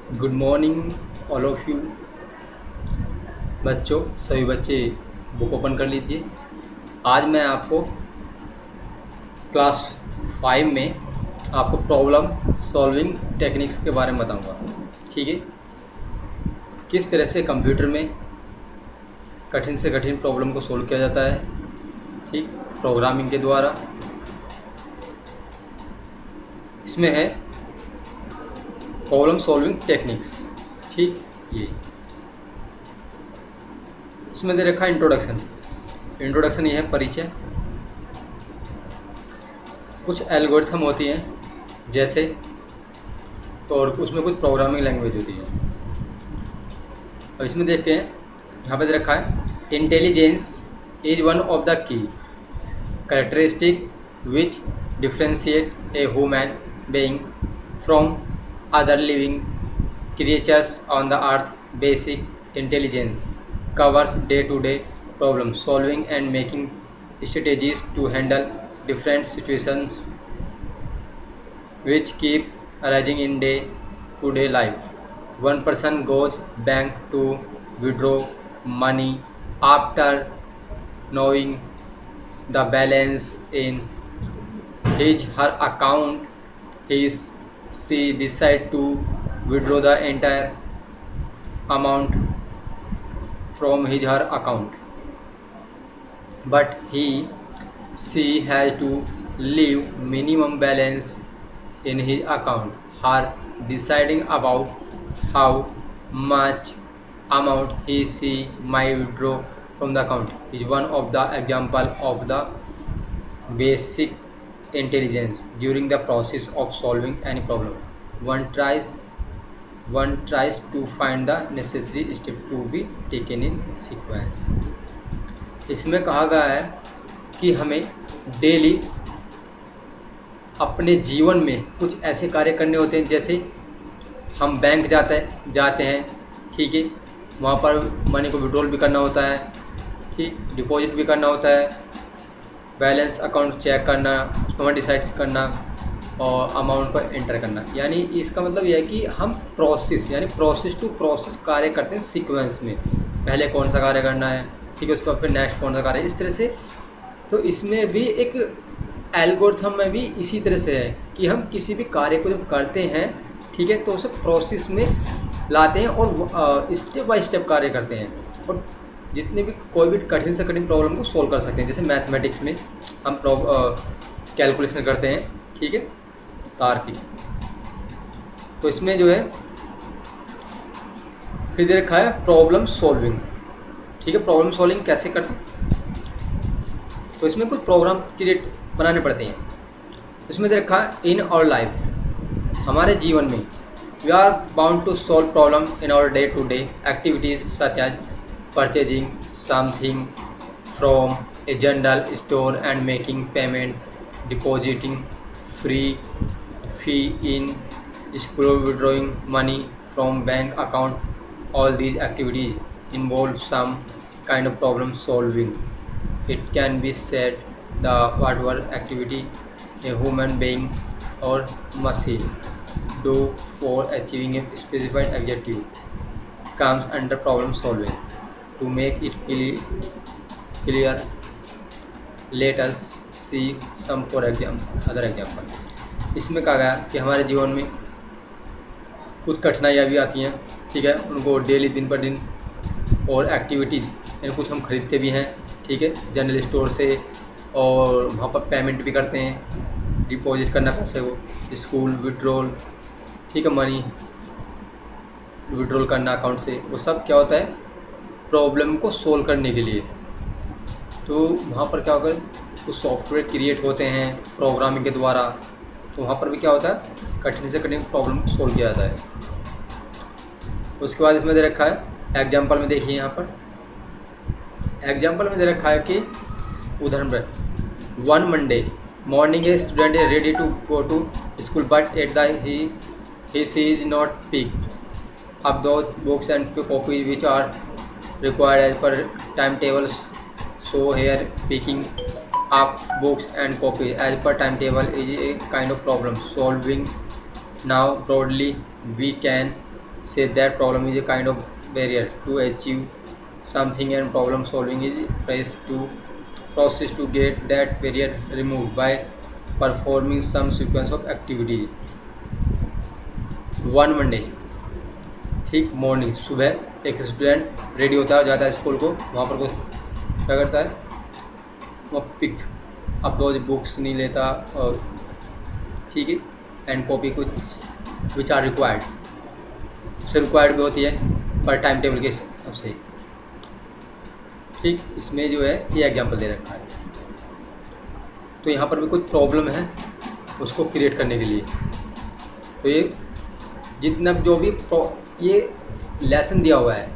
Good morning all of you. बच्चों, सभी बच्चे बुक ओपन कर लीजिए। आज मैं आपको क्लास 5 में आपको प्रॉब्लम सॉल्विंग टेक्निक्स के बारे में बताऊंगा। ठीक है, किस तरह से कंप्यूटर में कठिन से कठिन प्रॉब्लम को सोल्व किया जाता है, ठीक, प्रोग्रामिंग के द्वारा। इसमें है प्रॉब्लम सॉल्विंग टेक्निक्स। ठीक, ये इसमें दे रखा है इंट्रोडक्शन। इंट्रोडक्शन ये है परिचय। कुछ एल्गोरिथम होती हैं जैसे, और उसमें कुछ प्रोग्रामिंग लैंग्वेज होती है। अब इसमें देखते हैं, यहाँ पे दे रखा है intelligence is one of the key characteristic which differentiate a human being from other living creatures on the earth. Basic intelligence covers day-to-day problem solving and making strategies to handle different situations which keep arising in day-to-day life. One person goes bank to withdraw money. After knowing the balance in his her account, she decide to withdraw the entire amount from his her account, but she has to leave minimum balance in his account. Her deciding about how much amount she might withdraw from the account is one of the example of the basic intelligence during the process of solving any problem. One tries to find the necessary step to be taken in sequence. इसमें कहा गया है कि हमें daily अपने जीवन में कुछ ऐसे कार्य करने होते हैं, जैसे हम बैंक जाते हैं, ठीक है, वहाँ पर मनी को विड्रॉल भी करना होता है, ठीक, डिपॉजिट भी करना होता है, बैलेंस अकाउंट चेक करना, उसको डिसाइड करना और अमाउंट को एंटर करना। यानी इसका मतलब यह है कि हम प्रोसेस टू प्रोसेस कार्य करते हैं सीक्वेंस में। पहले कौन सा कार्य करना है, ठीक है, उसके बाद फिर नेक्स्ट कौन सा कार्य, इस तरह से। तो इसमें भी एक एल्गोरिथम में भी इसी तरह से है कि हम किसी भी कार्य को जब करते हैं, ठीक है, तो उसे प्रोसेस में लाते हैं और स्टेप बाय स्टेप कार्य करते हैं, और जितने भी कोई भी कठिन से कठिन प्रॉब्लम को सोल्व कर सकते हैं। जैसे मैथमेटिक्स में हम कैलकुलेशन करते हैं, ठीक है, तार्किक। तो इसमें जो है फिर दे रखा है प्रॉब्लम सॉल्विंग। ठीक है, प्रॉब्लम सॉल्विंग कैसे करते हैं, तो इसमें कुछ प्रोग्राम क्रिएट बनाने पड़ते हैं। इसमें दे रखा है इन आवर लाइफ, हमारे जीवन में we are bound to solve problem in our day to day activities such as purchasing something from a general store and making payment, depositing fee in school, withdrawing money from bank account. All these activities involve some kind of problem solving. It can be said the whatever activity a human being or machine do for achieving a specified objective comes under problem solving. To make it clear, let us see some for other example. इसमें कहा गया कि हमारे जीवन में कुछ कठिनाइयाँ भी आती हैं, ठीक है, उनको डेली दिन पर दिन, और एक्टिविटीज़ यानी कुछ हम खरीदते भी हैं, ठीक है, जनरल स्टोर से, और वहाँ पर पेमेंट भी करते हैं, डिपॉजिट करना पैसे को, स्कूल विड्रॉल, ठीक है, मनी विड्रॉल करना अकाउंट से, वो सब क्या होता है प्रॉब्लम को सोल्व करने के लिए। तो वहाँ पर क्या होगा, कुछ सॉफ्टवेयर क्रिएट होते हैं प्रोग्रामिंग के द्वारा, तो वहाँ पर भी क्या होता है कठिन से कठिन प्रॉब्लम को सोल्व किया जाता है। उसके बाद इसमें दे रखा है एग्जाम्पल में, देखिए यहाँ पर एग्जाम्पल में दे रखा है कि उदाहरण पर, one Monday morning a student is ready to go to school but at the he she is not pick up those books and copy which are required as per timetable. So here picking up books and copies as per timetable is a kind of problem solving. Now broadly we can say that problem is a kind of barrier to achieve something, and problem solving is process to get that barrier removed by performing some sequence of activities. One Monday, ठीक, morning, सुबह एक student ready होता है, जाता है school को। वहाँ पर कुछ क्या करता है, वो पिक अप रोज बुक्स नहीं लेता, और ठीक है, एंड कॉपी कुछ विच आर रिक्वायर्ड, उसे रिक्वायर्ड भी होती है पर टाइम टेबल के हिसाब से। ठीक, इसमें जो है ये एग्जांपल दे रखा है। तो यहाँ पर भी कुछ प्रॉब्लम है उसको क्रिएट करने के लिए। तो ये जितना जो भी ये लेसन दिया हुआ है,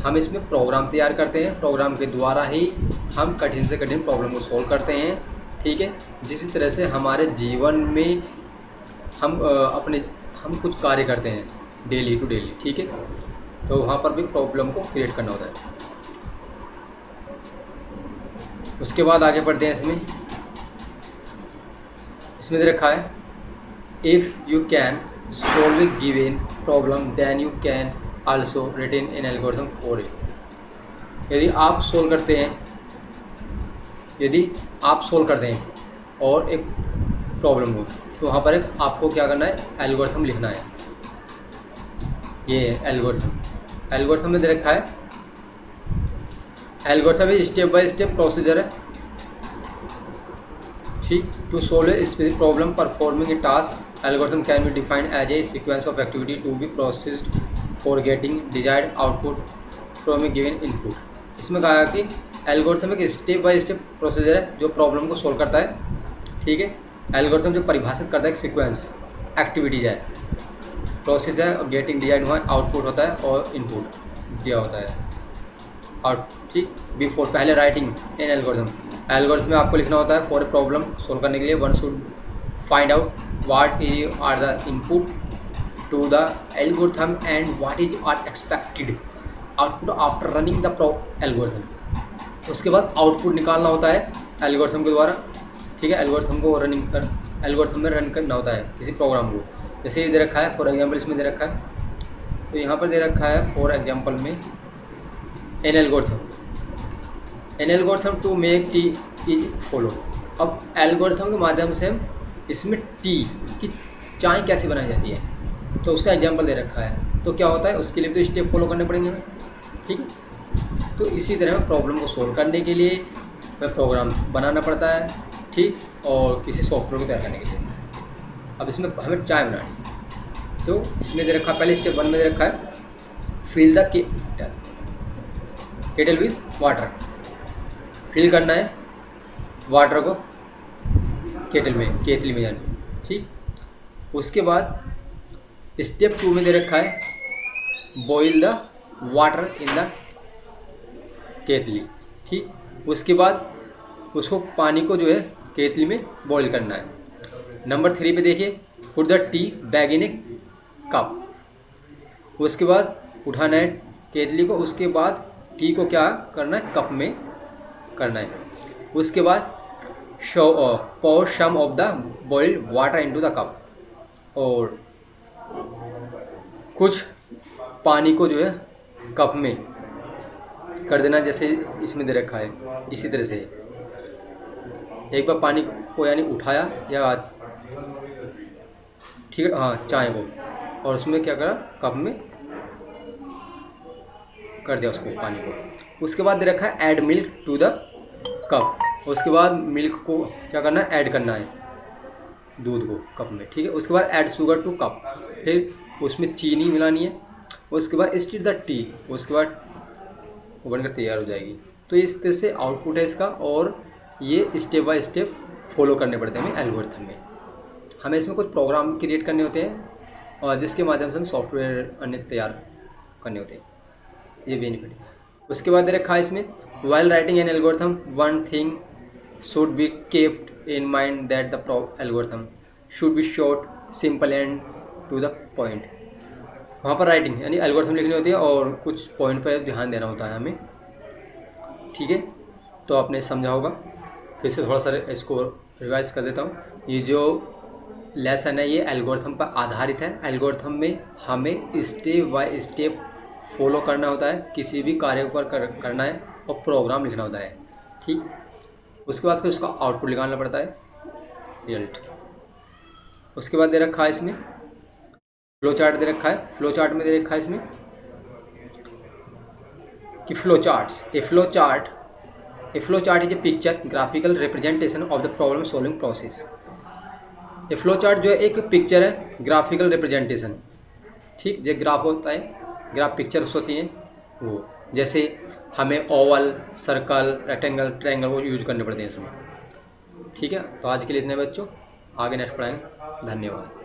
हम इसमें प्रोग्राम तैयार करते हैं, प्रोग्राम के द्वारा ही हम कठिन से कठिन प्रॉब्लम को सॉल्व करते हैं। ठीक है, जिस तरह से हमारे जीवन में हम हम कुछ कार्य करते हैं डेली टू डेली। ठीक है, तो वहाँ पर भी प्रॉब्लम को क्रिएट करना होता है। उसके बाद आगे बढ़ते हैं। इसमें दे रखा है, if you can solve a given problem then you can also written an algorithm for it। यदि आप सोल्व करते हैं और एक प्रॉब्लम हो, तो वहाँ पर एक आपको क्या करना है, एल्गोरिथम लिखना है। ये एल्गोरिथम में दे रखा है, एल्गोरिथम एक स्टेप बाय स्टेप प्रोसीजर है, ठीक, to solve a specific problem performing a task. Algorithm can be defined as a sequence of activity to be processed for getting desired output from a given input। इसमें कहा कि algorithm एक step by step procedure है जो problem को solve करता है। ठीक है, एल्गोरिथम जो परिभाषित करता है एक सीक्वेंस एक्टिविटीज है, प्रोसेस है, और गेटिंग डिजायर्ड वहाँ आउटपुट होता है और इनपुट दिया होता है। और ठीक, बिफोर पहले राइटिंग इन एल्गोरिथम में आपको लिखना होता है फॉर ए प्रॉब्लम सोल्व करने के लिए one should find out what are the input to the algorithm and what is are expected output after running the algorithm। उसके बाद आउटपुट निकालना होता है एल्गोरिथम के द्वारा। ठीक है, एल्गोरिथम में रन करना होता है किसी प्रोग्राम को। जैसे ये दे रखा है फॉर एग्जांपल, इसमें दे रखा है, तो यहाँ पर दे रखा है फॉर एग्जांपल में an algorithm to make tea is follow. अब एल्गोरिथम के माध्यम से हम इसमें टी की चाय कैसे बनाई जाती है, तो उसका एग्जांपल दे रखा है। तो क्या होता है, उसके लिए तो स्टेप फॉलो करने पड़ेंगे हमें। ठीक है, तो इसी तरह में प्रॉब्लम को सोल्व करने के लिए हमें प्रोग्राम बनाना पड़ता है। ठीक, और किसी सॉफ्टवेयर को तैयार करने के लिए। अब इसमें हमें चाय बनानी, तो इसमें दे रखा है, पहले स्टेप 1 में दे रखा है, fill the kettle with water. Fill करना है वाटर को केतली में जाने। ठीक, उसके बाद स्टेप 2 में दे रखा है, boil the water in the केतली। ठीक, उसके बाद उसको पानी को जो है केतली में बॉईल करना है। नंबर 3 पे देखिए, put the tea bag in A cup. उसके बाद उठाना है केतली को, उसके बाद टी को क्या करना है, कप में करना है। उसके बाद pour some of the boiled water into the cup, और कुछ पानी को जो है कप में कर देना, जैसे इसमें दे रखा है। इसी तरह से एक बार पानी को यानी उठाया या ठीक है, हाँ, चाय को, और उसमें क्या करा, कप में कर दिया उसको पानी को। उसके बाद दे रखा है add milk to the cup. उसके बाद मिल्क को क्या करना है, ऐड करना है दूध को कप में। ठीक है, उसके बाद ऐड शुगर टू कप, फिर उसमें चीनी मिलानी है। उसके बाद स्टीर द टी, उसके बाद वो बनकर तैयार हो जाएगी। तो इस तरह से आउटपुट है इसका, और ये स्टेप बाय स्टेप फॉलो करने पड़ते हैं हमें एल्गोरिथम में। हमें इसमें कुछ प्रोग्राम क्रिएट करने होते हैं, और जिसके माध्यम से हम सॉफ्टवेयर अन्य तैयार करने होते हैं। ये बेनिफिट है। उसके बाद दे रखा है इसमें, while writing an algorithm one thing should be kept in mind that the algorithm should be short, simple and to the point। वहाँ पर राइटिंग यानी एल्गोरिथम लिखनी होती है, और कुछ पॉइंट पर ध्यान देना होता है हमें। ठीक है, तो आपने समझा होगा। फिर से थोड़ा सा इसको रिवाइज कर देता हूँ। ये जो लेसन है ये एल्गोरिथम पर आधारित है। एल्गोरिथम में हमें स्टेप बाय स्टेप फॉलो करना होता है, किसी भी कार्य पर करना है और प्रोग्राम लिखना होता है। ठीक, उसके बाद फिर उसका आउटपुट निकालना पड़ता है, रिजल्ट। उसके बाद दे रखा है इसमें फ्लो चार्ट दे रखा है। फ्लो चार्ट में दे रखा है इसमें कि flow charts, A flow chart is a picture graphical representation of the problem solving process. A flow chart जो है एक पिक्चर है, ग्राफिकल रिप्रेजेंटेशन। ठीक, जो ग्राफ होता है, ग्राफ पिक्चर्स होती हैं वो, जैसे हमें ओवल, सर्कल, रेक्टेंगल, ट्रायंगल वो यूज करने पड़ते हैं इसमें। ठीक है, तो आज के लिए इतने बच्चों, आगे नेक्स्ट पढ़ाएंगे। धन्यवाद।